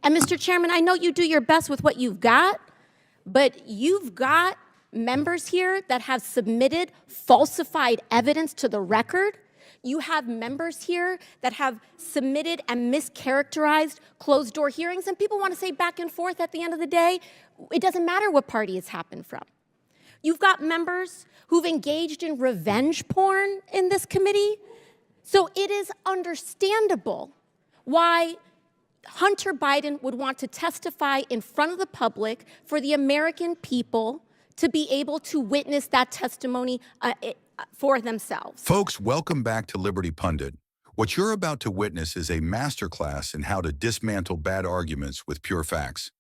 And Mr. Chairman, I know you do your best with what you've got, but you've got members here that have submitted falsified evidence to the record. You have members here that have submitted and mischaracterized closed-door hearings, and people want to say back and forth at the end of the day, it doesn't matter what party it's happened from. You've got members who've engaged in revenge porn in this committee. So it is understandable why Hunter Biden would want to testify in front of the public for the American people to be able to witness that testimony for themselves. Folks, welcome back to Liberty Pundit. What you're about to witness is a masterclass in how to dismantle bad arguments with pure facts.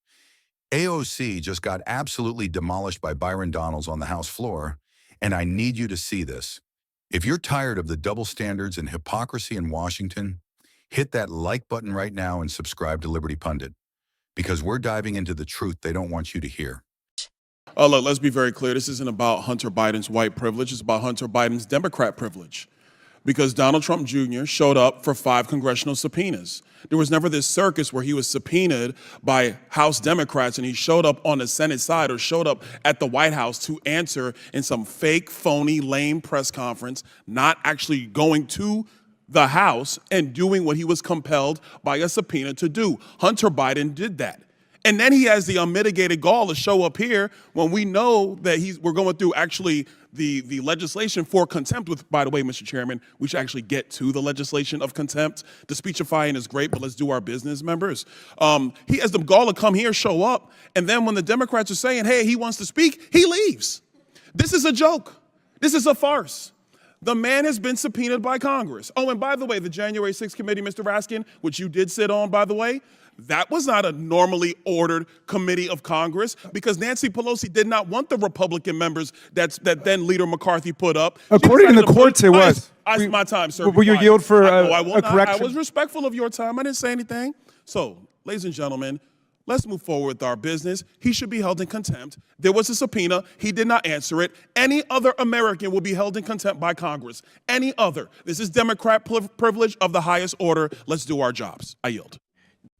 AOC just got absolutely demolished by Byron Donalds on the House floor, and I need you to see this. If you're tired of the double standards and hypocrisy in Washington, hit that like button right now and subscribe to Liberty Pundit, because we're diving into the truth they don't want you to hear. Look, let's be very clear. This isn't about Hunter Biden's white privilege. It's about Hunter Biden's Democrat privilege. Because Donald Trump Jr. showed up for 5 congressional subpoenas. There was never this circus where he was subpoenaed by House Democrats and he showed up on the Senate side or showed up at the White House to answer in some fake, phony, lame press conference, not actually going to the House and doing what he was compelled by a subpoena to do. Hunter Biden did that. And then he has the unmitigated gall to show up here when we know that we're going through actually the legislation for contempt, with, by the way, Mr. Chairman, we should actually get to the legislation of contempt. The speechifying is great, but let's do our business, members. He has the gall to come here, show up, and then when the Democrats are saying, hey, he wants to speak, he leaves. This is a joke. This is a farce. The man has been subpoenaed by Congress. Oh, and by the way, the January 6th committee, Mr. Raskin, which you did sit on, by the way, that was not a normally ordered committee of Congress because Nancy Pelosi did not want the Republican members that then Leader McCarthy put up. According to the courts, it was. My time, sir. Will you yield for a correction? I was respectful of your time. I didn't say anything. So, ladies and gentlemen, let's move forward with our business. He should be held in contempt. There was a subpoena. He did not answer it. Any other American will be held in contempt by Congress. Any other. This is Democrat privilege of the highest order. Let's do our jobs. I yield.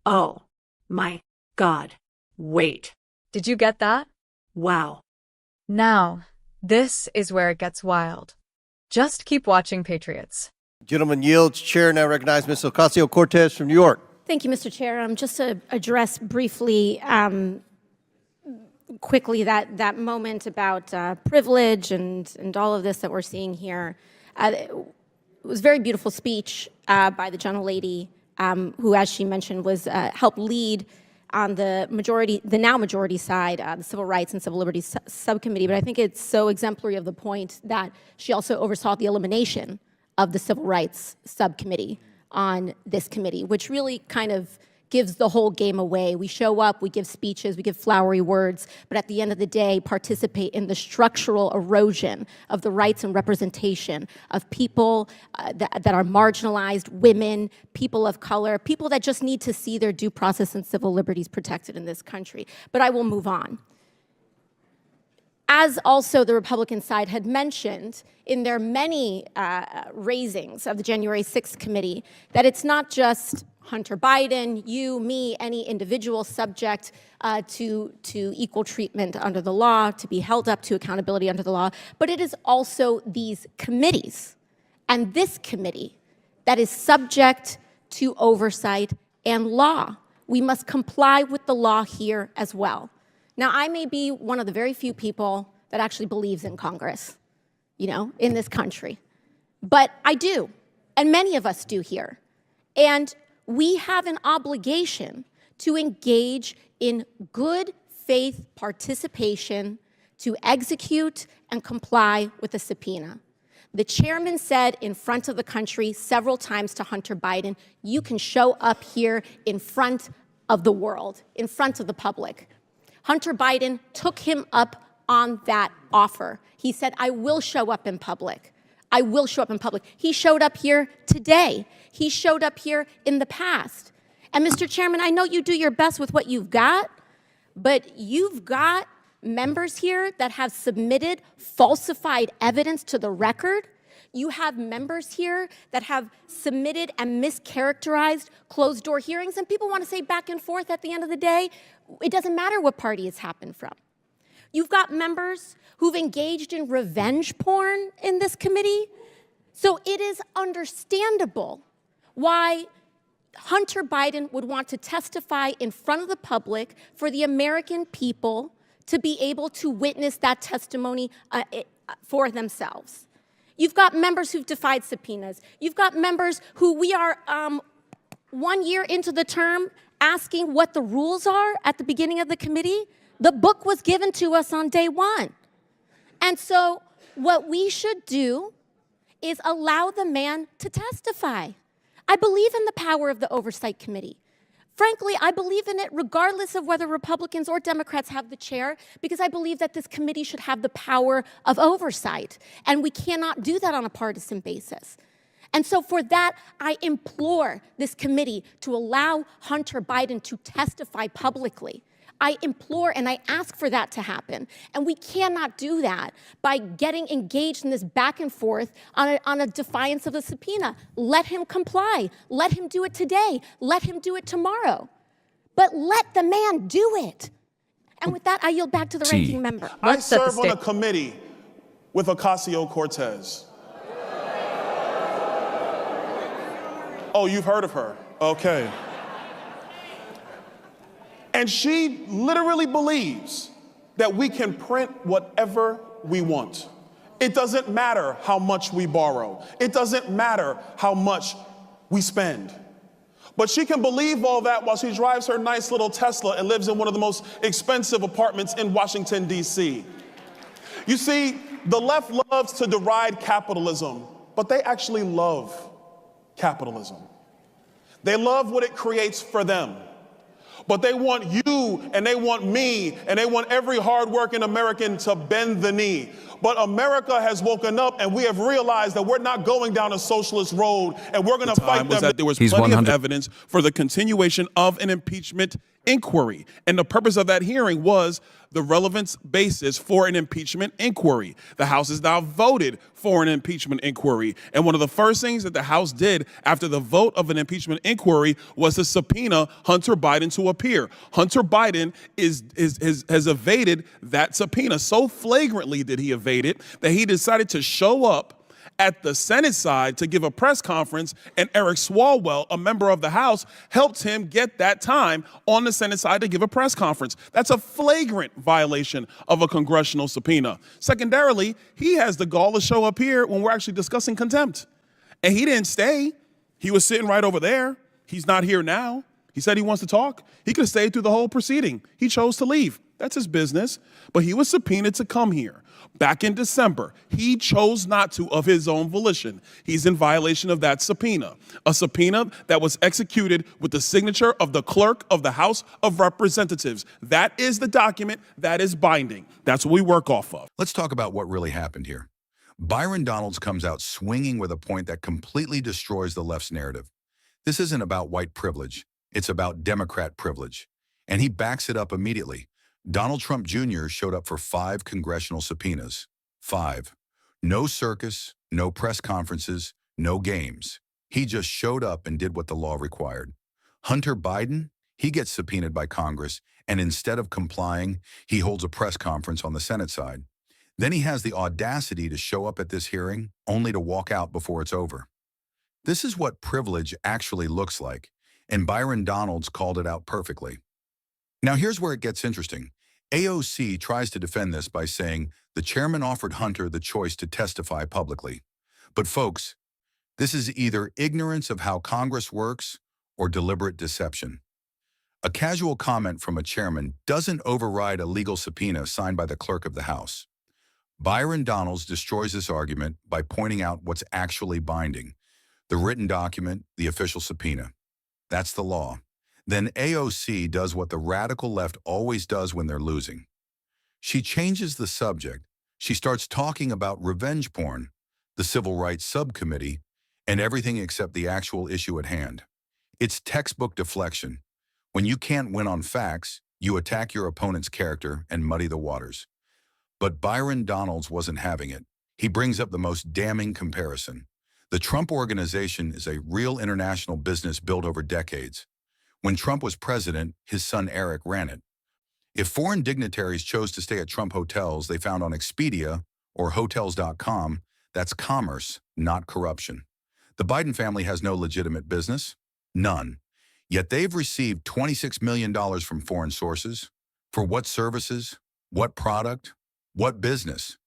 Oh, my God. Wait. Did you get that? Wow. Now, this is where it gets wild. Just keep watching, Patriots. Gentleman yields. Chair now recognize Ms. Ocasio-Cortez from New York. Thank you, Mr. Chair. Just to address briefly, quickly, that moment about privilege and all of this that we're seeing here. It was a very beautiful speech by the gentlelady, who, as she mentioned, was helped lead on the now majority side, the Civil Rights and Civil Liberties Subcommittee. But I think it's so exemplary of the point that she also oversaw the elimination of the Civil Rights Subcommittee on this committee, which really kind of gives the whole game away. We show up, we give speeches, we give flowery words, but at the end of the day, participate in the structural erosion of the rights and representation of people that are marginalized, women, people of color, people that just need to see their due process and civil liberties protected in this country. But I will move on. As also the Republican side had mentioned in their many raisings of the January 6th committee, that it's not just Hunter Biden, you, me, any individual subject to equal treatment under the law, to be held up to accountability under the law, but it is also these committees and this committee that is subject to oversight and law. We must comply with the law here as well. Now, I may be one of the very few people that actually believes in Congress, in this country, but I do, and many of us do here. And we have an obligation to engage in good faith participation to execute and comply with the subpoena. The chairman said in front of the country several times to Hunter Biden, you can show up here in front of the world, in front of the public. Hunter Biden took him up on that offer. He said, I will show up in public. I will show up in public. He showed up here today. He showed up here in the past. And Mr. Chairman, I know you do your best with what you've got, but you've got members here that have submitted falsified evidence to the record. You have members here that have submitted and mischaracterized closed-door hearings, and people want to say back and forth at the end of the day, it doesn't matter what party it's happened from. You've got members who've engaged in revenge porn in this committee. So it is understandable why Hunter Biden would want to testify in front of the public for the American people to be able to witness that testimony for themselves. You've got members who've defied subpoenas. You've got members who we are 1 year into the term asking what the rules are at the beginning of the committee. The book was given to us on day one. And so what we should do is allow the man to testify. I believe in the power of the Oversight Committee. Frankly, I believe in it regardless of whether Republicans or Democrats have the chair, because I believe that this committee should have the power of oversight, and we cannot do that on a partisan basis. And so for that, I implore this committee to allow Hunter Biden to testify publicly. I implore and I ask for that to happen. And we cannot do that by getting engaged in this back and forth on a defiance of the subpoena. Let him comply. Let him do it today. Let him do it tomorrow. But let the man do it. And with that, I yield back to the ranking member. I Let's set the serve on a stage. committee with Ocasio-Cortez. Oh, you've heard of her. Okay. And she literally believes that we can print whatever we want. It doesn't matter how much we borrow. It doesn't matter how much we spend. But she can believe all that while she drives her nice little Tesla and lives in one of the most expensive apartments in Washington, D.C. You see, the left loves to deride capitalism, but they actually love capitalism. They love what it creates for them. But they want you, and they want me, and they want every hardworking American to bend the knee. But America has woken up, and we have realized that we're not going down a socialist road, and we're going to fight them. That there was plenty of evidence for the continuation of an impeachment inquiry. And the purpose of that hearing was the relevance basis for an impeachment inquiry. The House has now voted for an impeachment inquiry. And one of the first things that the House did after the vote of an impeachment inquiry was to subpoena Hunter Biden to appear. Hunter Biden has evaded that subpoena. So flagrantly did he evade it that he decided to show up at the Senate side to give a press conference, and Eric Swalwell, a member of the House, helped him get that time on the Senate side to give a press conference. That's a flagrant violation of a congressional subpoena. Secondarily, he has the gall to show up here when we're actually discussing contempt. And he didn't stay. He was sitting right over there. He's not here now. He said he wants to talk. He could have stayed through the whole proceeding. He chose to leave. That's his business. But he was subpoenaed to come here. Back in December, he chose not to of his own volition. He's in violation of that subpoena, a subpoena that was executed with the signature of the clerk of the House of Representatives. That is the document that is binding. That's what we work off of. Let's talk about what really happened here. Byron Donalds comes out swinging with a point that completely destroys the left's narrative. This isn't about white privilege. It's about Democrat privilege. And he backs it up immediately. Donald Trump Jr. showed up for 5 congressional subpoenas. 5. No circus, no press conferences, no games. He just showed up and did what the law required. Hunter Biden, he gets subpoenaed by Congress, and instead of complying, he holds a press conference on the Senate side. Then he has the audacity to show up at this hearing, only to walk out before it's over. This is what privilege actually looks like, and Byron Donalds called it out perfectly. Now here's where it gets interesting. AOC tries to defend this by saying the chairman offered Hunter the choice to testify publicly. But folks, this is either ignorance of how Congress works or deliberate deception. A casual comment from a chairman doesn't override a legal subpoena signed by the clerk of the House. Byron Donalds destroys this argument by pointing out what's actually binding: the written document, the official subpoena. That's the law. Then AOC does what the radical left always does when they're losing. She changes the subject. She starts talking about revenge porn, the Civil Rights Subcommittee, and everything except the actual issue at hand. It's textbook deflection. When you can't win on facts, you attack your opponent's character and muddy the waters. But Byron Donalds wasn't having it. He brings up the most damning comparison. The Trump Organization is a real international business built over decades. When Trump was president, his son Eric ran it. If foreign dignitaries chose to stay at Trump hotels they found on Expedia or Hotels.com, that's commerce, not corruption. The Biden family has no legitimate business. None. Yet they've received $26 million from foreign sources. For what services? What product? What business?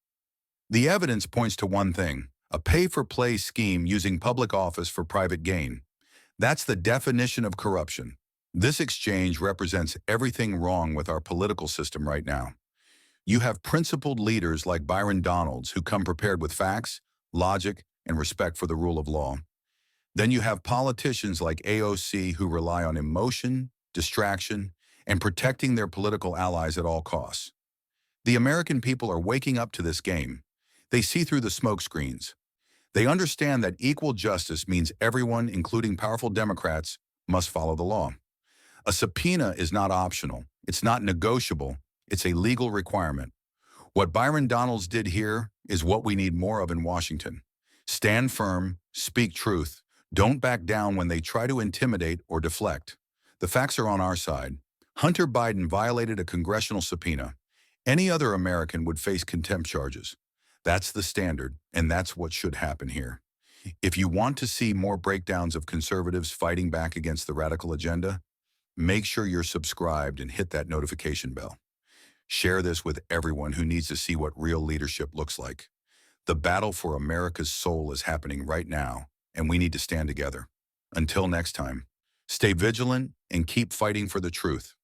The evidence points to one thing: a pay-for-play scheme using public office for private gain. That's the definition of corruption. This exchange represents everything wrong with our political system right now. You have principled leaders like Byron Donalds who come prepared with facts, logic, and respect for the rule of law. Then you have politicians like AOC who rely on emotion, distraction, and protecting their political allies at all costs. The American people are waking up to this game. They see through the smokescreens. They understand that equal justice means everyone, including powerful Democrats, must follow the law. A subpoena is not optional. It's not negotiable. It's a legal requirement. What Byron Donalds did here is what we need more of in Washington. Stand firm, speak truth. Don't back down when they try to intimidate or deflect. The facts are on our side. Hunter Biden violated a congressional subpoena. Any other American would face contempt charges. That's the standard, and that's what should happen here. If you want to see more breakdowns of conservatives fighting back against the radical agenda, make sure you're subscribed and hit that notification bell. Share this with everyone who needs to see what real leadership looks like. The battle for America's soul is happening right now, and we need to stand together. Until next time, stay vigilant and keep fighting for the truth.